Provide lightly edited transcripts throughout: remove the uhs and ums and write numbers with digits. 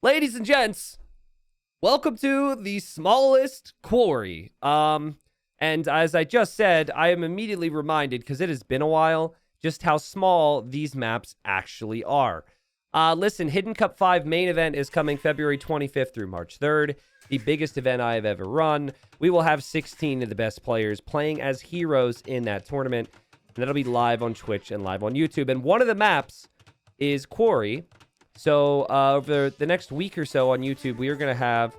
Ladies and gents, welcome to the smallest quarry. And as I just said, I am immediately reminded, because it has been a while, just how small these maps actually are. Listen, Hidden Cup 5 main event is coming February 25th through March 3rd. The biggest event I have ever run. We will have 16 of the best players playing as heroes in that tournament. And that'll be live on Twitch and live on YouTube. And one of the maps is Quarry. So over the next week or so on YouTube, we are going to have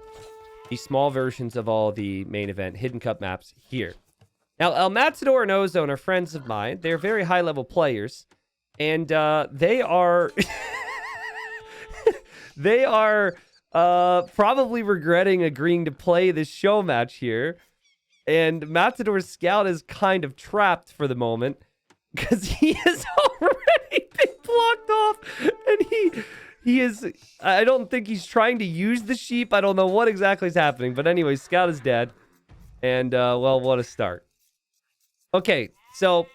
the small versions of all the main event Hidden Cup maps here. Now, El Matador and Ozone are friends of mine. They're very high-level players. And they are... they are probably regretting agreeing to play this show match here. And Matador's scout is kind of trapped for the moment because he has already been blocked off. And he is... I don't think he's trying to use the sheep. I don't know what exactly is happening. But anyway, scout is dead. And, well, what a start. Okay, so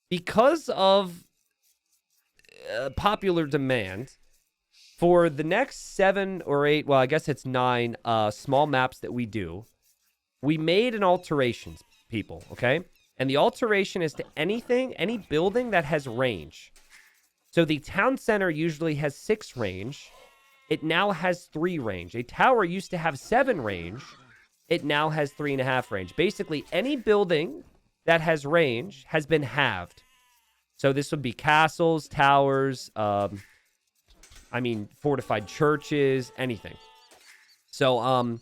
because of popular demand... For the next 7 or 8, well, I guess it's 9 small maps that we do, we made an alteration, people, okay? And the alteration is to anything, any building that has range. So the town center usually has 6 range. It now has 3 range. A tower used to have 7 range. It now has 3.5 range. Basically, any building that has range has been halved. So this would be castles, towers, fortified churches, anything. So,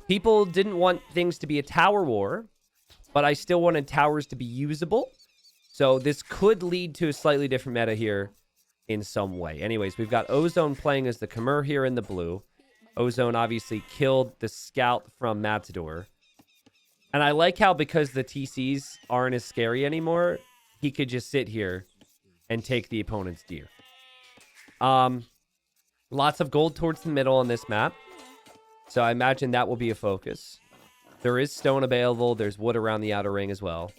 people didn't want things to be a tower war, but I still wanted towers to be usable. So this could lead to a slightly different meta here in some way. Anyways, we've got Ozone playing as the Khmer here in the blue. Ozone obviously killed the scout from Matador. And I like how, because the TCs aren't as scary anymore, he could just sit here and take the opponent's deer. Lots of gold towards the middle on this map. So I imagine that will be a focus. There is stone available. There's wood around the outer ring as well.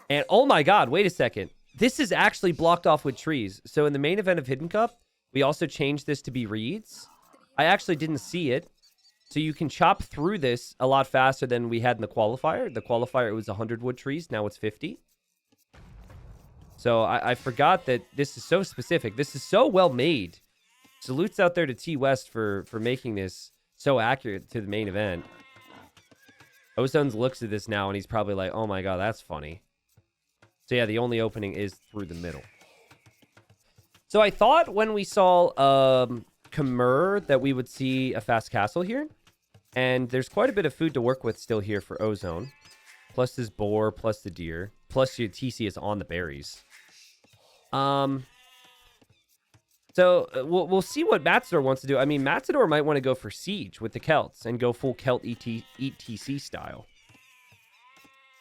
And oh my god, wait a second. This is actually blocked off with trees. So in the main event of Hidden Cup, we also changed this to be reeds. I actually didn't see it. So you can chop through this a lot faster than we had in the qualifier. The qualifier, it was 100 wood trees. Now it's 50. So I forgot that this is so specific. This is so well made. Salutes out there to T West for making this so accurate to the main event. Ozone's looks at this now and he's probably like, oh my god, that's funny. So yeah, the only opening is through the middle. So I thought when we saw Khmer that we would see a fast castle here. And there's quite a bit of food to work with still here for Ozone. Plus this boar, plus the deer. Plus your TC is on the berries. So we'll see what Matador wants to do. I mean, Matador might want to go for Siege with the Celts and go full Celt ETC style.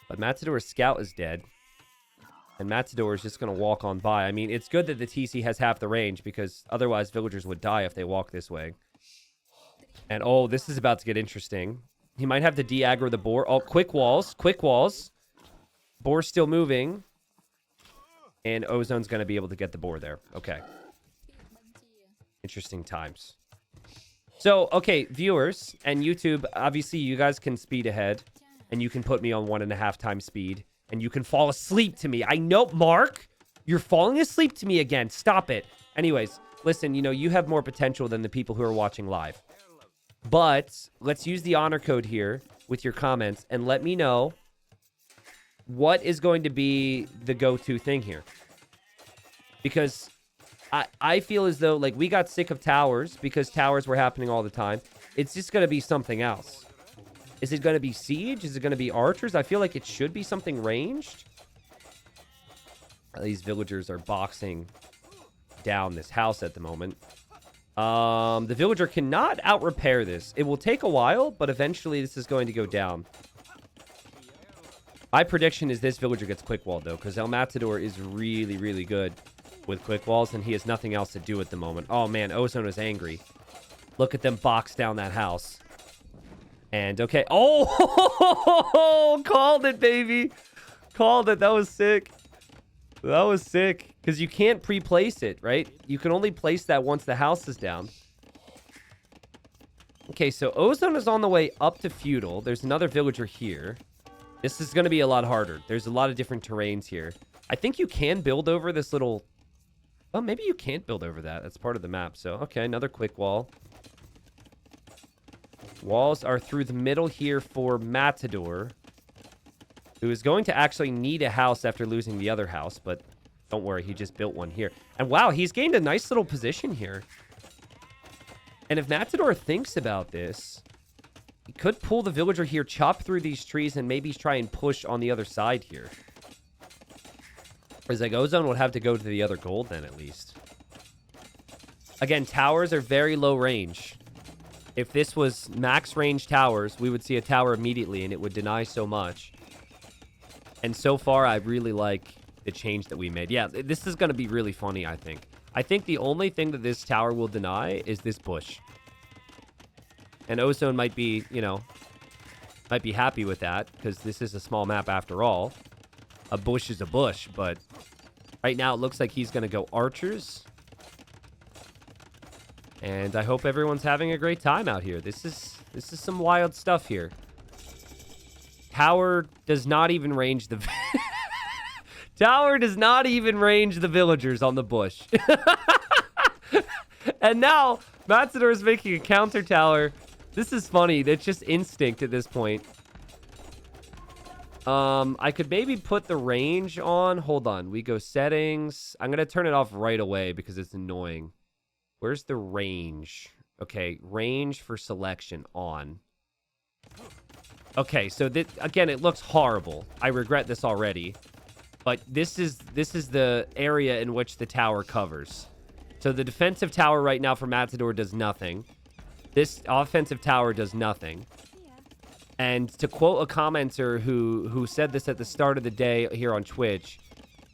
But Matador's scout is dead. And Matador is just going to walk on by. I mean, it's good that the TC has half the range because otherwise villagers would die if they walk this way. And oh, this is about to get interesting. He might have to de-aggro the boar. Oh, quick walls. Quick walls. Boar's still moving. And Ozone's going to be able to get the boar there. Okay. Interesting times. So, okay, viewers and YouTube, obviously you guys can speed ahead and you can put me on 1.5 times speed and you can fall asleep to me. I know, Mark, you're falling asleep to me again. Stop it. Anyways, listen, you have more potential than the people who are watching live. But let's use the honor code here with your comments and let me know what is going to be the go-to thing here. Because I feel as though, like, we got sick of towers because towers were happening all the time. It's just going to be something else. Is it going to be siege? Is it going to be archers? I feel like it should be something ranged. These villagers are boxing down this house at the moment. The villager cannot out-repair this. It will take a while, but eventually this is going to go down. My prediction is this villager gets quick walled, though, because El Matador is really, really good with quick walls, and he has nothing else to do at the moment. Oh, man, Ozone is angry. Look at them box down that house. And, okay. Oh, called it, baby. Called it. That was sick. That was sick. Because you can't pre-place it, right? You can only place that once the house is down. Okay, so Ozone is on the way up to Feudal. There's another villager here. This is going to be a lot harder. There's a lot of different terrains here. I think you can build over this little... Well, maybe you can't build over that. That's part of the map. So, okay, another quick wall. Walls are through the middle here for Matador, who is going to actually need a house after losing the other house, but don't worry, he just built one here. And wow, he's gained a nice little position here. And if Matador thinks about this, he could pull the villager here, chop through these trees, and maybe try and push on the other side here. Whereas like Ozone would have to go to the other gold then, at least. Again, towers are very low range. If this was max range towers, we would see a tower immediately, and it would deny so much. And so far, I really like the change that we made. Yeah, this is going to be really funny, I think. I think the only thing that this tower will deny is this bush. And Ozone might be, you know, might be happy with that, because this is a small map after all. A bush is a bush, but right now it looks like he's going to go archers. And I hope everyone's having a great time out here. This is some wild stuff here. Tower does not even range the... Tower does not even range the villagers on the bush. And now, Matador is making a counter tower. This is funny. That's just instinct at this point. I could maybe put the range on. Hold on. We go settings. I'm going to turn it off right away because it's annoying. Where's the range? Okay, range for selection on. Okay, so again, it looks horrible. I regret this already. But this is the area in which the tower covers. So the defensive tower right now for Matador does nothing. This offensive tower does nothing. And to quote a commenter who said this at the start of the day here on Twitch,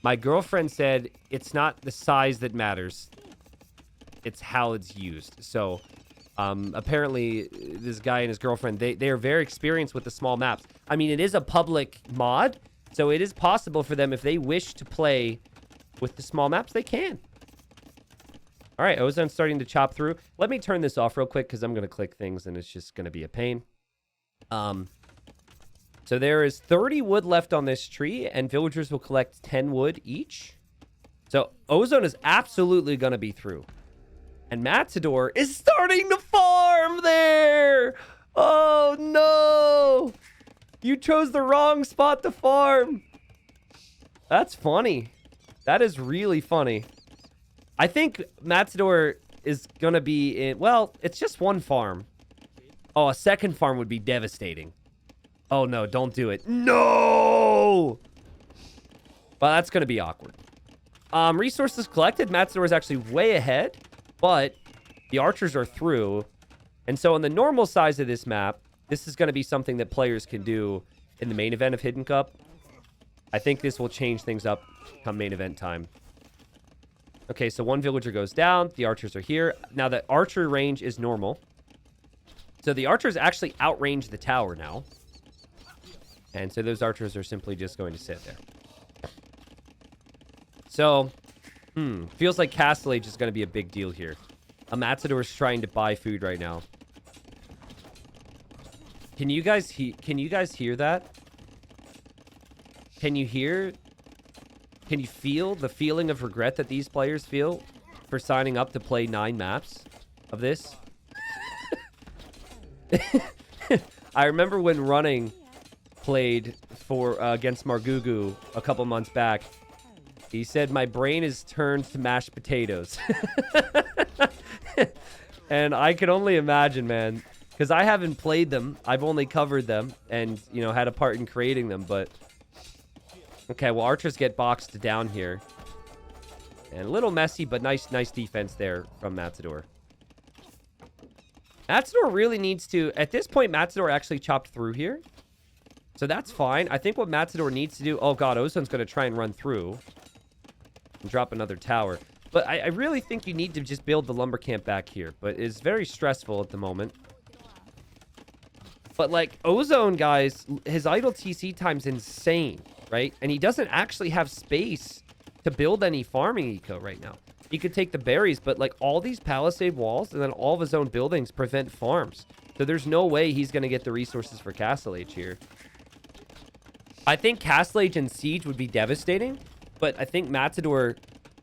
my girlfriend said, it's not the size that matters. It's how it's used. So apparently this guy and his girlfriend, they are very experienced with the small maps. I mean, it is a public mod, so it is possible for them if they wish to play with the small maps, they can. All right, Ozone's starting to chop through. Let me turn this off real quick because I'm going to click things and it's just going to be a pain. So there is 30 wood left on this tree and villagers will collect 10 wood each. So Ozone is absolutely going to be through. And Matador is starting to farm there. Oh, no. You chose the wrong spot to farm. That's funny. That is really funny. I think Matador is going to be in... Well, it's just one farm. Oh, a second farm would be devastating. Oh, no. Don't do it. No! Well, that's going to be awkward. Resources collected. Matador is actually way ahead. But the archers are through. And so on the normal size of this map, this is going to be something that players can do in the main event of Hidden Cup. I think this will change things up come main event time. Okay, so one villager goes down. The archers are here. Now, the archer range is normal. So the archers actually outrange the tower now. And so those archers are simply just going to sit there. So... feels like Castle Age is going to be a big deal here. A Matador is trying to buy food right now. Can you guys hear that? Can you feel the feeling of regret that these players feel for signing up to play 9 maps of this? I remember when Running played for against Margugu a couple months back. He said, my brain is turned to mashed potatoes. And I can only imagine, man. Because I haven't played them. I've only covered them and, you know, had a part in creating them. But, okay, well, archers get boxed down here. And a little messy, but nice defense there from Matador. Matador really needs to... At this point, Matador actually chopped through here. So that's fine. I think what Matador needs to do... Oh, God, Ozone's going to try and run through. And drop another tower. But I really think you need to just build the lumber camp back here. But it's very stressful at the moment. But, like, Ozone, guys, his idle TC time's insane, right? And he doesn't actually have space to build any farming eco right now. He could take the berries, but like all these palisade walls and then all of his own buildings prevent farms. So there's no way he's going to get the resources for Castle Age here. I think Castle Age and Siege would be devastating, but I think Matador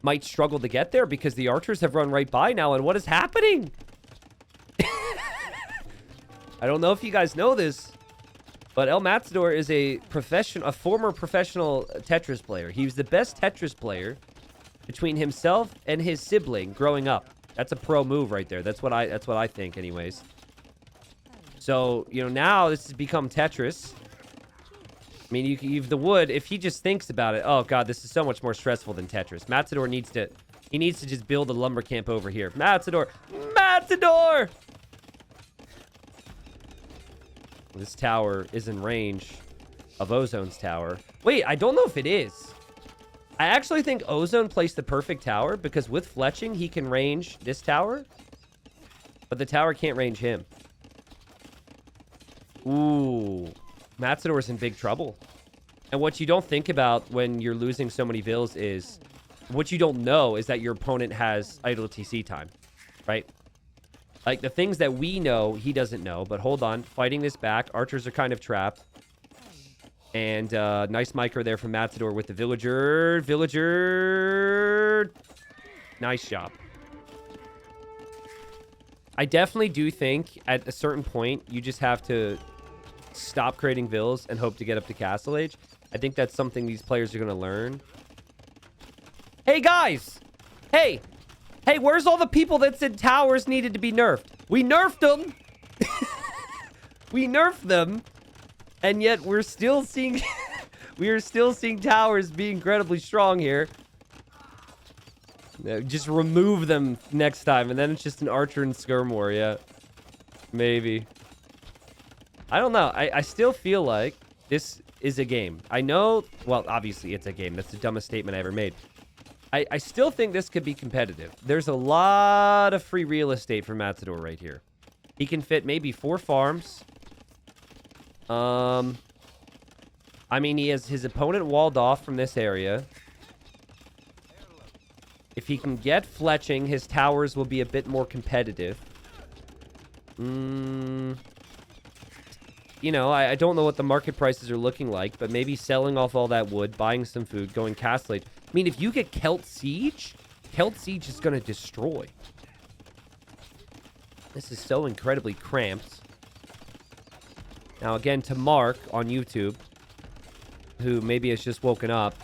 might struggle to get there because the archers have run right by now. And what is happening? I don't know if you guys know this, but El Matador is a former professional Tetris player. He was the best Tetris player between himself and his sibling growing up. That's a pro move right there. That's what I think anyways. So, you know, now this has become Tetris. I mean, you've the wood. If he just thinks about it, oh god, this is so much more stressful than Tetris. Matador needs to just build a lumber camp over here. Matador! This tower is in range of Ozone's tower. Wait, I don't know if it is. I actually think Ozone placed the perfect tower because with fletching, he can range this tower, but the tower can't range him. Ooh. Matador's in big trouble. And what you don't think about when you're losing so many vills is, what you don't know is that your opponent has idle TC time, right? Like the things that we know, he doesn't know. But hold on, fighting this back. Archers are kind of trapped. And nice micro there from Matador with the villager. Nice job. I definitely do think at a certain point, you just have to stop creating vills and hope to get up to Castle Age. I think that's something these players are going to learn. Hey, guys! Hey, where's all the people that said towers needed to be nerfed? We nerfed them! We nerfed them, and yet we're still seeing... we are still seeing towers be incredibly strong here. Just remove them next time, and then it's just an archer and skirmore, yeah. Maybe. I don't know. I still feel like this is a game. I know, well, obviously it's a game. That's the dumbest statement I ever made. I still think this could be competitive. There's a lot of free real estate for Matador right here. He can fit maybe 4 farms. I mean, he has his opponent walled off from this area. If he can get fletching, his towers will be a bit more competitive. You know, I don't know what the market prices are looking like, but maybe selling off all that wood, buying some food, going Castle Age. I mean, if you get Celt Siege is going to destroy. This is so incredibly cramped. Now, again, to Mark on YouTube, who maybe has just woken up,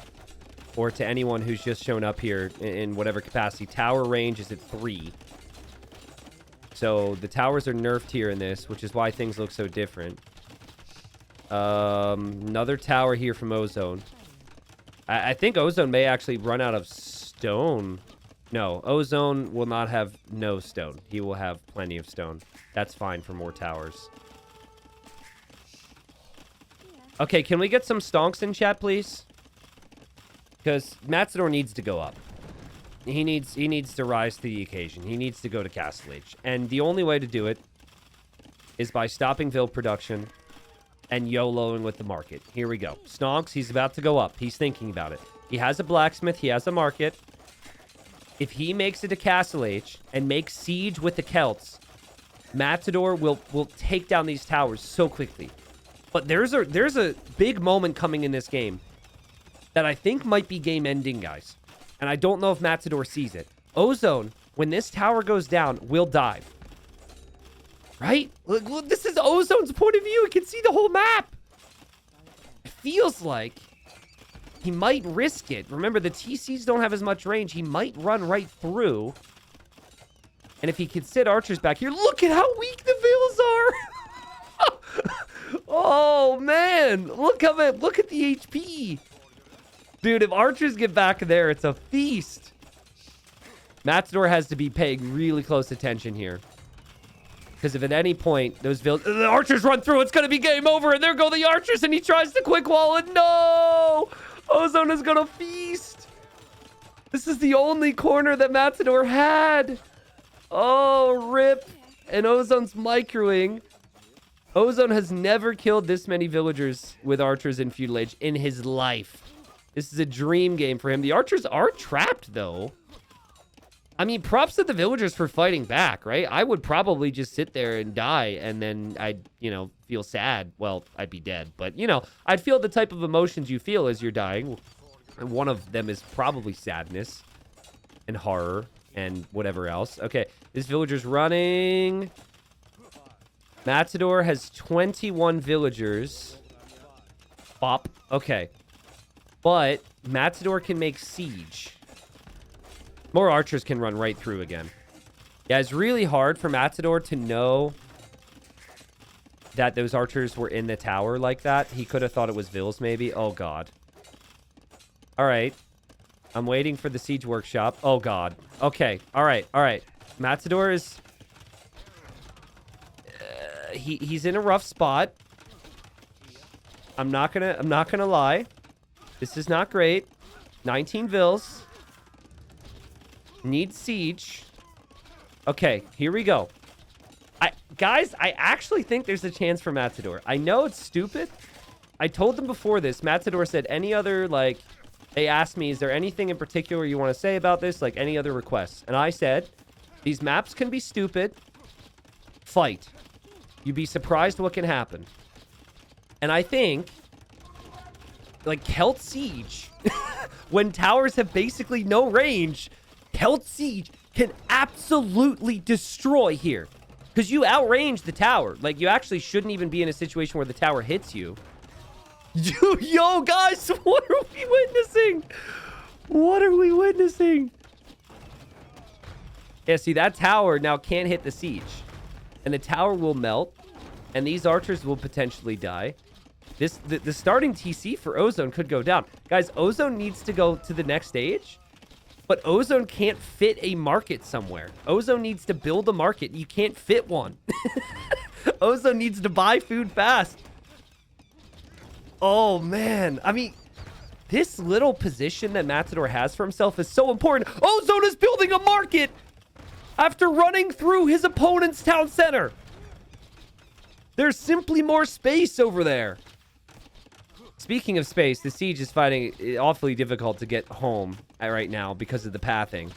or to anyone who's just shown up here in whatever capacity, tower range is at 3. So the towers are nerfed here in this, which is why things look so different. Another tower here from Ozone. I think Ozone may actually run out of stone. No, Ozone will not have no stone. He will have plenty of stone. That's fine for more towers. Okay, can we get some stonks in chat, please? Because Matador needs to go up. He needs to rise to the occasion. He needs to go to Castle Age. And the only way to do it is by stopping Vill production and YOLOing with the market. Here we go. Stonks, he's about to go up. He's thinking about it. He has a blacksmith. He has a market. If he makes it to Castle Age and makes siege with the Celts, Matador will take down these towers so quickly. But there's a big moment coming in this game that I think might be game-ending, guys. And I don't know if Matador sees it. Ozone, when this tower goes down, will dive. Right? Look, this is Ozone's point of view. He can see the whole map. It feels like he might risk it. Remember, the TCs don't have as much range. He might run right through. And if he can sit archers back here, look at how weak the Vills are. Oh, man. Look at the HP. Dude, if archers get back there, it's a feast. Matador has to be paying really close attention here. Because if at any point the archers run through, it's going to be game over. And there go the archers, and he tries to quick wall it. No! Ozone is going to feast. This is the only corner that Matador had. Oh, rip. And Ozone's microing. Ozone has never killed this many villagers with archers in Feudal Age in his life. This is a dream game for him. The archers are trapped, though. I mean, props to the villagers for fighting back, right? I would probably just sit there and die, and then I'd, feel sad. Well, I'd be dead, but, I'd feel the type of emotions you feel as you're dying. And one of them is probably sadness and horror and whatever else. Okay, this villager's running. Matador has 21 villagers. Bop. Okay. But Matador can make siege. More archers can run right through again. Yeah, it's really hard for Matador to know that those archers were in the tower like that. He could have thought it was Vills, maybe. Oh, God. All right. I'm waiting for the siege workshop. Oh, God. Okay. All right. All right. Matador is... he's in a rough spot. I'm not gonna lie. This is not great. 19 Vills. Need siege. Okay, here we go. Guys, I actually think there's a chance for Matador. I know it's stupid. I told them before this. Matador said any other, like... They asked me, is there anything in particular you want to say about this? Like, any other requests? And I said, these maps can be stupid. Fight. You'd be surprised what can happen. And I think... Like, Celt Siege... when towers have basically no range... Celt Siege can absolutely destroy here. Because you outrange the tower. Like, you actually shouldn't even be in a situation where the tower hits you. Yo, guys, what are we witnessing? What are we witnessing? Yeah, see, that tower now can't hit the siege. And the tower will melt. And these archers will potentially die. The starting TC for Ozone could go down. Guys, Ozone needs to go to the next stage. But Ozone can't fit a market somewhere. Ozone needs to build a market. You can't fit one. Ozone needs to buy food fast. Oh, man. I mean, this little position that Matador has for himself is so important. Ozone is building a market after running through his opponent's town center. There's simply more space over there. Speaking of space, the siege is finding it awfully difficult to get home right now because of the pathing.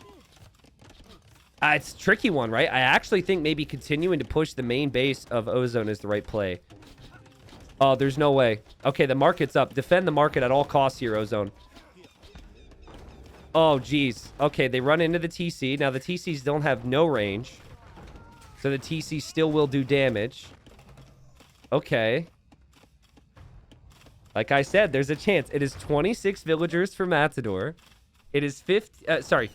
It's a tricky one, right? I actually think maybe continuing to push the main base of Ozone is the right play. Oh, there's no way. Okay, the market's up. Defend the market at all costs here, Ozone. Oh, geez. Okay, they run into the TC. Now, the TCs don't have no range. So the TC still will do damage. Okay. Like I said, there's a chance. It is 26 villagers for Matador. It is 50... sorry.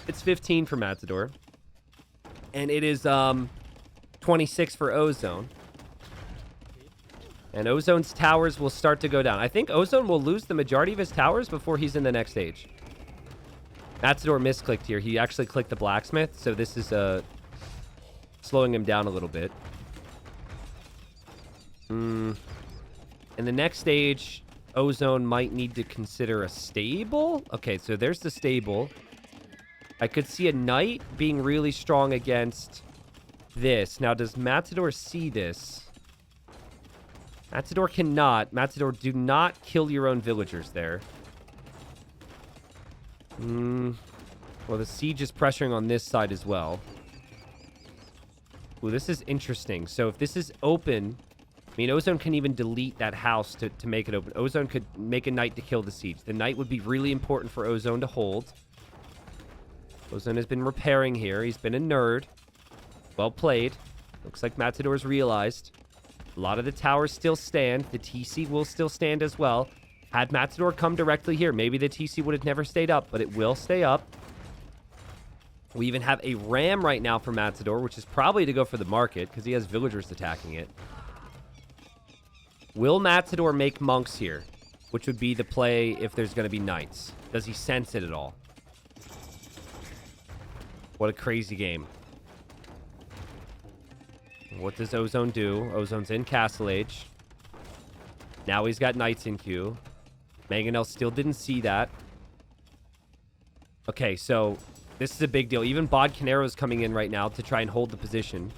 It's 15 for Matador. And it is 26 for Ozone. And Ozone's towers will start to go down. I think Ozone will lose the majority of his towers before he's in the next stage. Matador misclicked here. He actually clicked the blacksmith. So this is slowing him down a little bit. In the next stage, Ozone might need to consider a stable. Okay, so there's the stable. I could see a knight being really strong against this. Now, does Matador see this? Matador cannot. Matador, do not kill your own villagers there. Well, the siege is pressuring on this side as well. Ooh, this is interesting. So if this is open... I mean, Ozone can even delete that house to make it open. Ozone could make a knight to kill the siege. The knight would be really important for Ozone to hold. Ozone has been repairing here. He's been a nerd. Well played. Looks like Matador's realized. A lot of the towers still stand. The TC will still stand as well. Had Matador come directly here, maybe the TC would have never stayed up, but it will stay up. We even have a ram right now for Matador, which is probably to go for the market because he has villagers attacking it. Will Matador make monks here? Which would be the play if there's going to be knights. Does he sense it at all? What a crazy game. What does Ozone do? Ozone's in Castle Age. Now he's got knights in queue. Mangonel still didn't see that. Okay, so this is a big deal. Even Bod Canero's coming in right now to try and hold the position.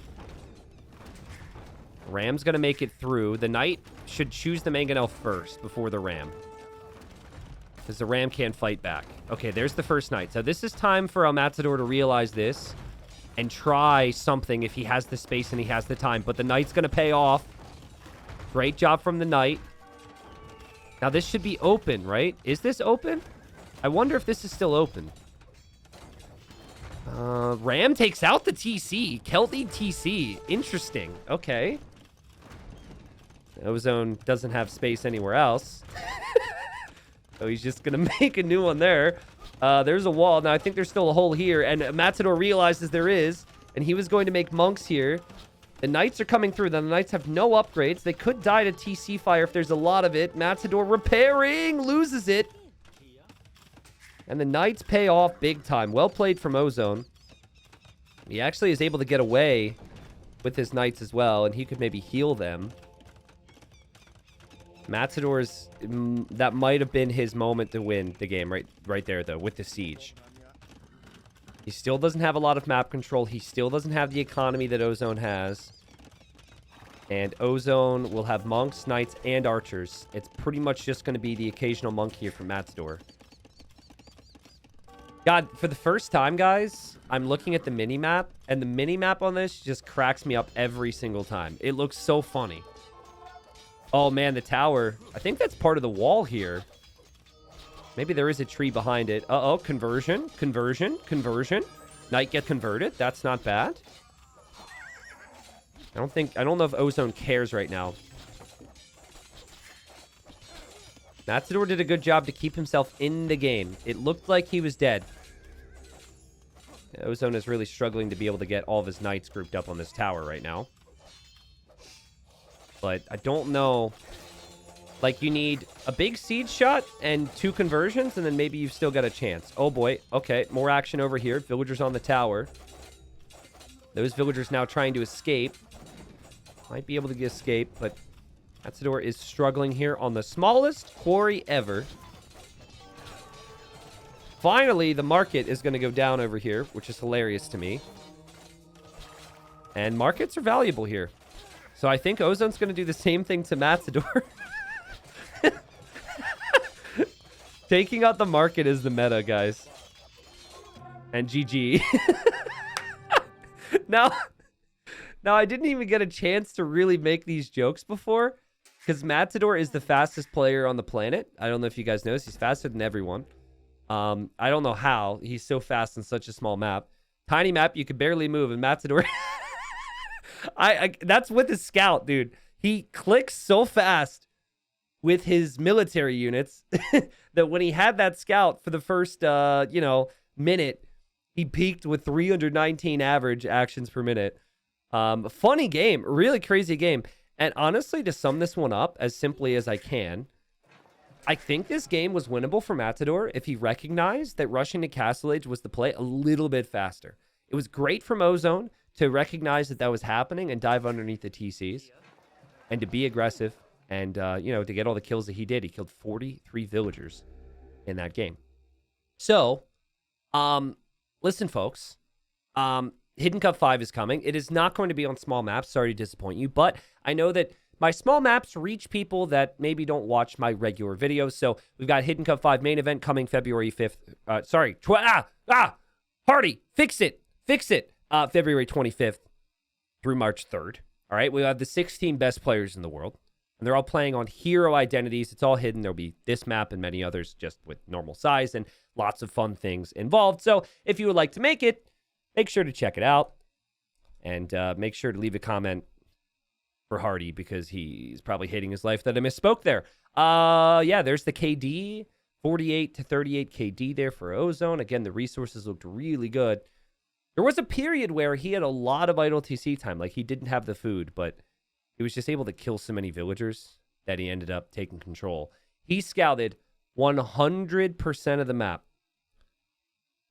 Ram's going to make it through. The knight should choose the Mangonel first before the ram. because the Ram can't fight back. Okay, there's the first Knight. So this is time for Matador to realize this and try something if he has the space and he has the time. But the Knight's going to pay off. Great job from the Knight. Now, this should be open, right? Is this open? I wonder if this is still open. Ram takes out the TC. Kelty TC. Interesting. Okay. Ozone doesn't have space anywhere else. So he's just going to make a new one there. There's a wall. Now, I think there's still a hole here. And Matador realizes there is. And he was going to make monks here. The Knights are coming through. The Knights have no upgrades. They could die to TC fire if there's a lot of it. Matador repairing. Loses it. And the Knights pay off big time. Well played from Ozone. He actually is able to get away with his Knights as well. And he could maybe heal them. Matador's... that might have been his moment to win the game right there, though, with the siege. He still doesn't have a lot of map control. He still doesn't have the economy that Ozone has. And Ozone will have monks, knights, and archers. It's pretty much just going to be the occasional monk here from Matador. God, for the first time, guys, I'm looking at the mini-map, and the mini-map on this just cracks me up every single time. It looks so funny. Oh, man, the tower. I think that's part of the wall here. Maybe there is a tree behind it. Uh-oh, conversion, conversion, conversion. Knight get converted. That's not bad. I don't know if Ozone cares right now. Matador did a good job to keep himself in the game. It looked like he was dead. Ozone is really struggling to be able to get all of his knights grouped up on this tower right now. But I don't know. Like, you need a big siege shot and 2 conversions, and then maybe you've still got a chance. Oh, boy. Okay, more action over here. Villagers on the tower. Those villagers now trying to escape. Might be able to escape, but Matador is struggling here on the smallest quarry ever. Finally, the market is going to go down over here, which is hilarious to me. And markets are valuable here. So I think Ozone's going to do the same thing to Matador. Taking out the market is the meta, guys. And GG. Now, I didn't even get a chance to really make these jokes before. Because Matador is the fastest player on the planet. I don't know if you guys noticed. He's faster than everyone. I don't know how. He's so fast in such a small map. Tiny map, you could barely move. And Matador... that's with his scout, dude. He clicks so fast with his military units that when he had that scout for the first, minute, he peaked with 319 average actions per minute. Funny game. Really crazy game. And honestly, to sum this one up as simply as I can, I think this game was winnable for Matador if he recognized that rushing to Castle Age was the play a little bit faster. It was great from Ozone to recognize that was happening and dive underneath the TCs and to be aggressive and, to get all the kills that he did. He killed 43 villagers in that game. So, listen, folks, Hidden Cup 5 is coming. It is not going to be on small maps. Sorry to disappoint you, but I know that my small maps reach people that maybe don't watch my regular videos. So we've got Hidden Cup 5 main event coming February 5th. Hardy, fix it. February 25th through March 3rd. All right, we have the 16 best players in the world, and they're all playing on hero identities. It's all hidden. There'll be this map and many others just with normal size and lots of fun things involved. So if you would like to make it, make sure to check it out and make sure to leave a comment for Hardy because he's probably hating his life that I misspoke there. There's the KD, 48 to 38 KD there for Ozone. Again, the resources looked really good. There was a period where he had a lot of idle TC time. Like, he didn't have the food, but he was just able to kill so many villagers that he ended up taking control. He scouted 100% of the map.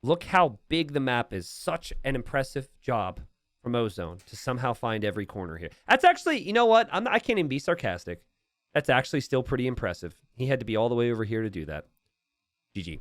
Look how big the map is. Such an impressive job from Ozone to somehow find every corner here. That's actually, you know what? I can't even be sarcastic. That's actually still pretty impressive. He had to be all the way over here to do that. GG.